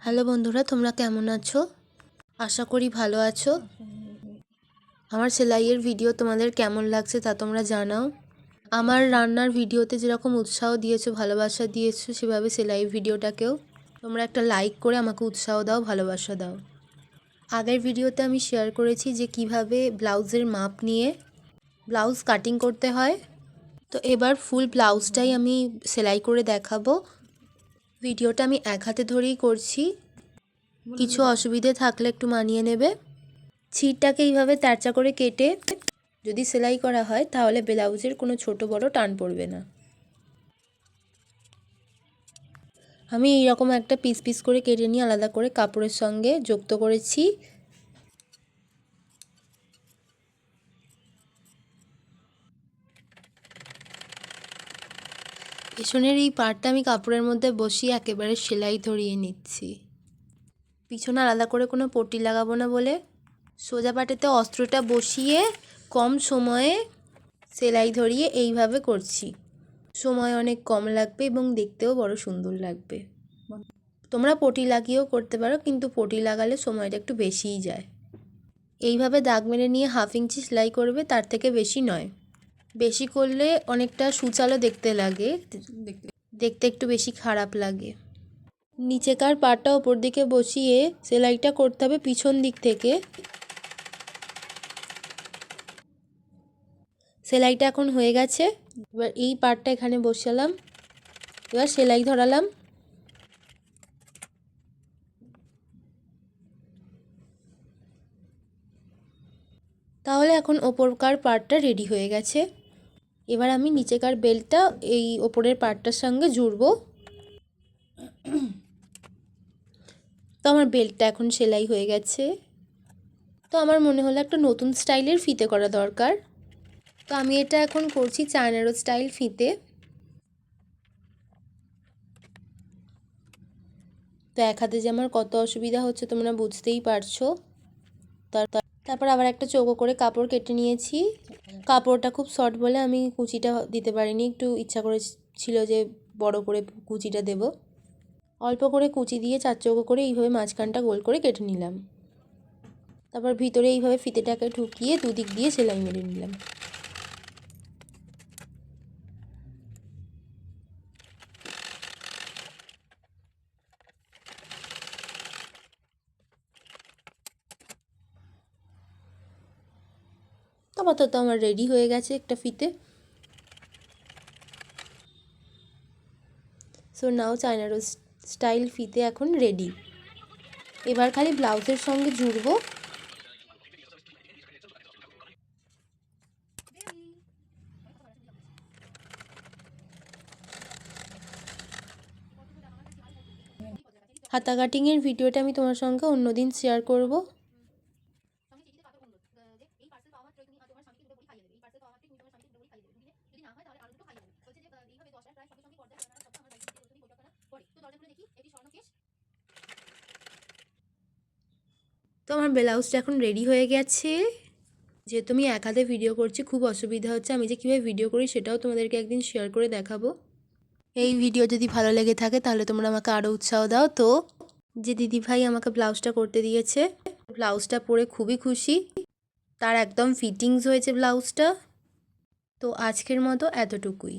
Hello বন্ধুরা, তোমরা কেমন আছো? আশা করি ভালো আছো। আমার সেলাইয়ের ভিডিও তোমাদের কেমন লাগছে তা তোমরা জানাও। আমার রান্নার ভিডিওতে যেরকম উৎসাহ দিয়েছো, ভালোবাসা দিয়েছো, সেভাবে সেলাই ভিডিওটাকেও তোমরা একটা লাইক করে আমাকে উৎসাহ দাও, ভালোবাসা দাও। আগের ভিডিওতে আমি শেয়ার করেছি যে কিভাবে ব্লাউজের মাপ নিয়ে ব্লাউজ কাটিং করতে হয়। তো এবার ফুল ব্লাউজটাই আমি সেলাই করে দেখাবো। ভিডিওটা আমি এক হাতে ধরেই করছি, কিছু অসুবিধে থাকলে একটু মানিয়ে নেবে। ছিটটাকে এইভাবে তেরচা করে কেটে যদি সেলাই করা হয় তাহলে ব্লাউজের কোনো ছোট বড় টান পড়বে না। আমি এইরকম একটা পিস পিস করে কেটে নিয়ে আলাদা করে কাপড়ের সঙ্গে যুক্ত করেছি। পেছনের এই পার্টটা আমি কাপড়ের মধ্যে বসিয়ে একেবারে সেলাই ধরিয়ে নিচ্ছি। পিছনে আলাদা করে কোনো পট্টি লাগাবো না বলে সোজা পাটেতে অস্ত্রটা বসিয়ে কম সময়ে সেলাই ধরিয়ে এইভাবে করছি। সময় অনেক কম লাগবে এবং দেখতেও বড় সুন্দর লাগবে। তোমরা পটি লাগিয়েও করতে পারো, কিন্তু পটি লাগালে সময়টা একটু বেশিই যায়। এইভাবে দাগ মেরে নিয়ে 1/2 ইঞ্চি সেলাই করবে, তার থেকে বেশি নয়। বেশি করলে অনেকটা সুচালো দেখতে লাগে, দেখতে একটু বেশি খারাপ লাগে। নিচেকার পাটটা ওপর দিকে বসিয়ে সেলাইটা করতে হবে পিছন দিক থেকে। সেলাইটা এখন হয়ে গেছে। এবার এই পাটটা এখানে বসালাম, এবার সেলাই ধরালাম। তাহলে এখন ওপরকার পার্টটা রেডি হয়ে গেছে। এবার আমি নিচেকার বেল্টটা এই ওপরের পার্টটার সঙ্গে জুড়বো। তো আমার বেল্টটা এখন সেলাই হয়ে গেছে। তো আমার মনে হলো একটা নতুন স্টাইলের ফিতে করা দরকার। তো আমি এটা এখন করছি চায়নারো স্টাইল ফিতে। তো এক হাতে যে আমার কত অসুবিধা হচ্ছে তোমরা বুঝতেই পারছো। তারপর আবার একটা চৌকো করে কাপড় কেটে নিয়েছি। কাপড়টা খুব শর্ট বলে আমি কুচিটা দিতে পারিনি, একটু ইচ্ছা করেছিল যে বড় করে কুচিটা দেব। অল্প করে কুচি দিয়ে 4 চৌকো করে এইভাবে মাঝখানটা গোল করে কেটে নিলাম। তারপর ভিতরে এইভাবে ফিতেটাকে ঢুকিয়ে দুদিক দিয়ে সেলাই মেরে নিলাম। তো আপাতত আমার রেডি হয়ে গেছে একটা ফিতে। সো নাও চায়নারো স্টাইল ফিতে এখন রেডি। এবার খালি ব্লাউজের সঙ্গে জুড়বো। হাতা কাটিংয়ের ভিডিওটা আমি তোমার সঙ্গে অন্যদিন শেয়ার করব। তো আমার ব্লাউজটা এখন রেডি হয়ে গেছে। যেহেতু আমি এক হাতে ভিডিও করছি খুব অসুবিধা হচ্ছে, আমি যে কীভাবে ভিডিও করি সেটাও তোমাদেরকে একদিন শেয়ার করে দেখাবো। এই ভিডিও যদি ভালো লেগে থাকে তাহলে তোমরা আমাকে আরও উৎসাহ দাও। তো যে দিদিভাই আমাকে ব্লাউজটা করতে দিয়েছে, ব্লাউজটা পরে খুবই খুশি, তার একদম ফিটিংস হয়েছে ব্লাউজটা। তো আজকের মতো এতটুকুই।